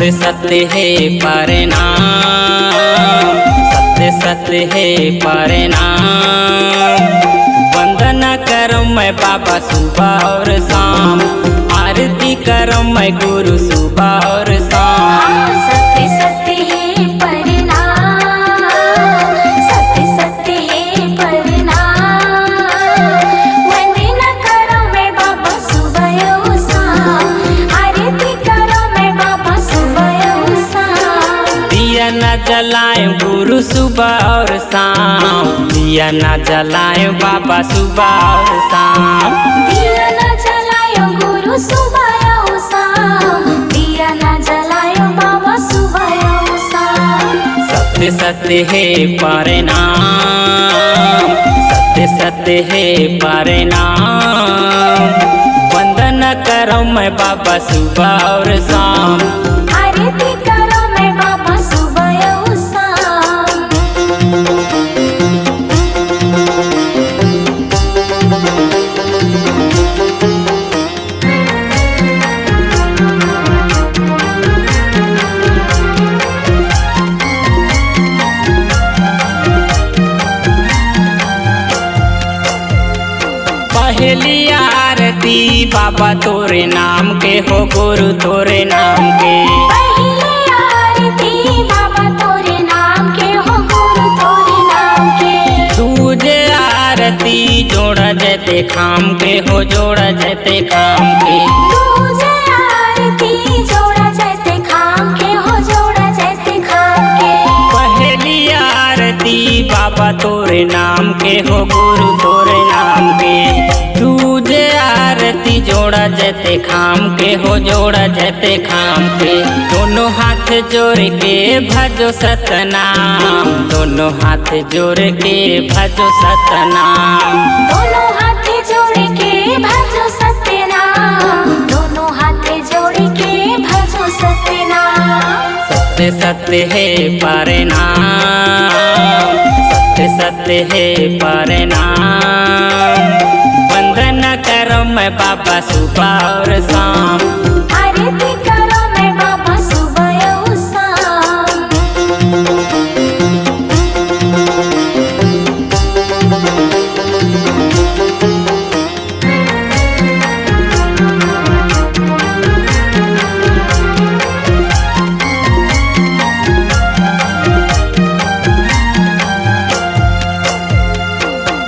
सत्य सत्य है परिणाम, सत्य सत्य है परिणाम। वंदना करूं मैं बाबा सुबह और शाम, आरती करूं मैं गुरु सुबह और शाम। सत्य सत्य है परिणाम, सत्य सत्य है परिणाम। वंदना करूं मैं बाबा सुबह और शाम, आरती करूं मैं बाबा सुबह और शाम। दिया न जलाए गुरु सुबह और शाम, दिया न जलाए बाबा सुबह और शाम। दिया न जलायो गुरु सुबह और शाम, दिया न जलायो बाबा सुबह और शाम। सत्य सत्य है परिणाम, सत्य सत्य है परिणाम। वंदना करूं मैं बाबा सुबह और शाम, आरती करो मैं बाबा सुबह और शाम। पहली आरती बाबा तोरे नाम के हो, गुरु तोरे नाम के। पहली आरती बाबा तोरे नाम के हो, गुरु तोरे नाम के। दूजे आरती जोड़ा जैते खाम के हो, जोड़ा जैते खाम के। दूजे आरती जोड़ा जैते खाम के हो, जोड़ा जैते खाम के। पहली आरती बाबा तोरे नाम के हो, गुरु तोरे नाम के। दूजे आरती जोड़ा जैते खाम के हो, जोड़ा जैते खाम के। दोनों हाथ जोड़ के भजो सतनाम, दोनों हाथ जोड़ के भजो सतनाम। दोनों हाथ जोड़ के भजो सत्यनाम, दोनों हाथ जोड़ के भजो सत्यनाम। सत्य सत्य है परिणाम, सत्य सत्य है परिणाम। वंदना करूं मैं बाबा सुबह और शाम, आरती करो मैं बाबा सुबह और शाम।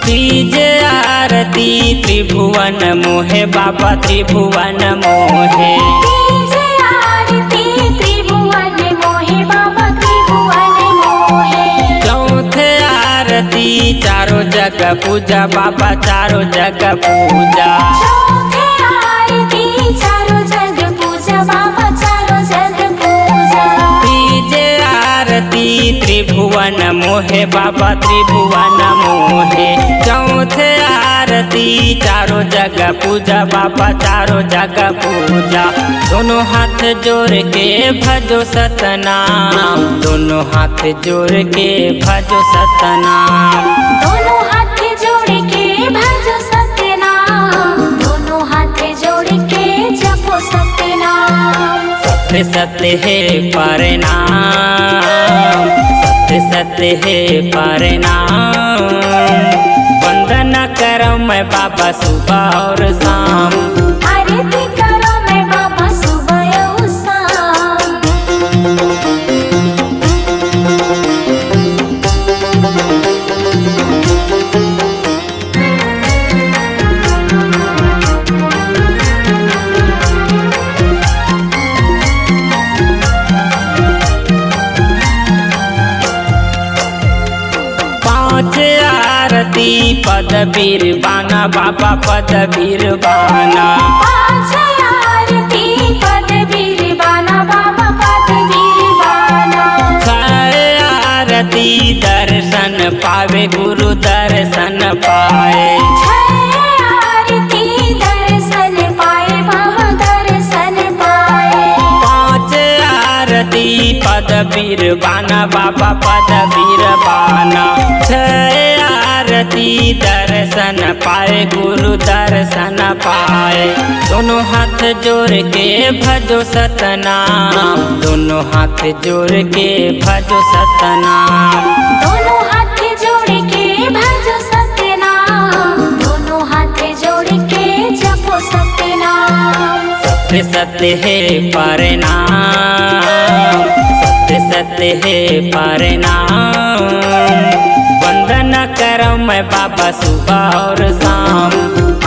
तीजे आरती त्रिभुवन मोहे बाबा त्रिभुवन मोहे। तीजे आरती त्रिभुवन मोहे बाबा त्रिभुवन मोहे। चौथे आरती चारों जगह पूजा बाबा, चारों जगह पूजा। चौथे आरती चारों जग पूजा बाबा, चारों जग पूजा। तीजे आरती त्रिभुवन मोहे बाबा त्रिभुवन मोहे। चौथे आरती चारों जगह पूजा बाबा, चारों जगह पूजा। दोनों हाथ जोड़ के भजो सतनाम, दोनों हाथ जोड़ के भजो सतनाम। दोनों हाथ जोड़ के भजो सत्यनाम, दोनों हाथ जोड़ के जपो सत्यनाम। सत्य सत्य है परिणाम, सत्य सत्य है परिणाम। वंदना करूं मैं बाबा सुबह और शाम, आरती करो मैं बाबा सुबह और शाम। पांच आरती पद बीरबाना बाबा पद बीरबाना। पांच आरती पद बीरबाना बाबा पद बीरबाना। छह आरती दर्शन पावे गुरु दर्शन पाए। छह आरती दर्शन पाए बाबा दर्शन पाए। पांच आरती पद बीरबाना बाबा पद बीरबाना। छह आरती दर्शन पाए गुरु दर्शन पाए। दोनों हाथ जोड़ के भजो सतनाम, दोनों हाथ जोड़ के भजो सतनाम। दोनों हाथ जोड़ के भजो सतनाम, दोनों हाथ जोड़ के जपो सतनाम। सत्य सत्य है परिणाम, सत्य सत्य है परिणाम। वंदन करो मैं बाबा सुबह और शाम,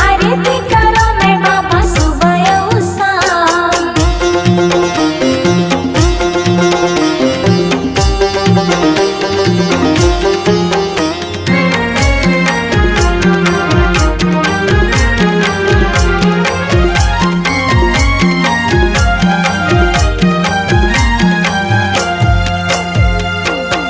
आरती करो मैं बाबा सुबह और शाम।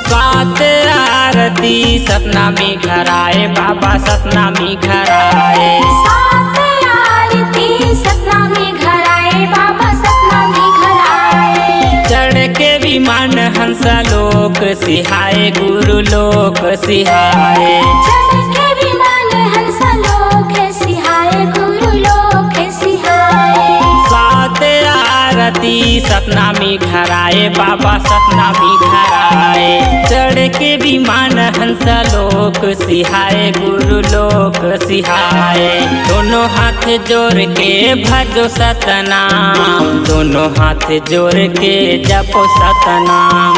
सात आरती सपना में घर आए बाबा, सपना में घर आए। सात आरती सपना में घर आए बाबा, सपना में घर आए। चढ़ के विमान हंस लोक सिहाए गुरु लोक सिहाए। चढ़ के विमान हंस लोक सिहाए गुरु लोक सिहाए। सात आरती सपना में घर आए बाबा, सपना में घर आए। चढ़ के विमान हंस लोक सिहाए गुरु लोक सिहाए। दोनों हाथ जोड़ के भजो सतनाम, दोनों हाथ जोड़ के जपो सतनाम।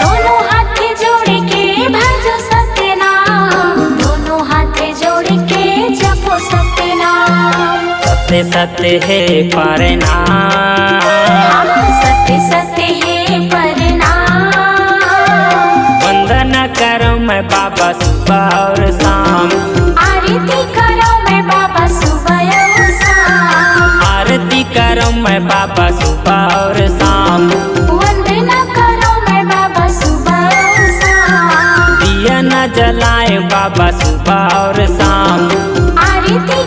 दोनों हाथ जोड़ के भजो सतनाम, दोनों हाथ जोड़ के जपो सतनाम। सत्य सत्य है परिणाम, सत्य सत्य है परिणाम। वंदन करो मैं बाबा सुबह और शाम, आरती करो मैं बाबा सुबह और शाम। आरती करो मैं बाबा सुबह और शाम। वंदना करो मैं बाबा सुबह और शाम। दिया न जलाए बाबा सुबह और शाम, आरती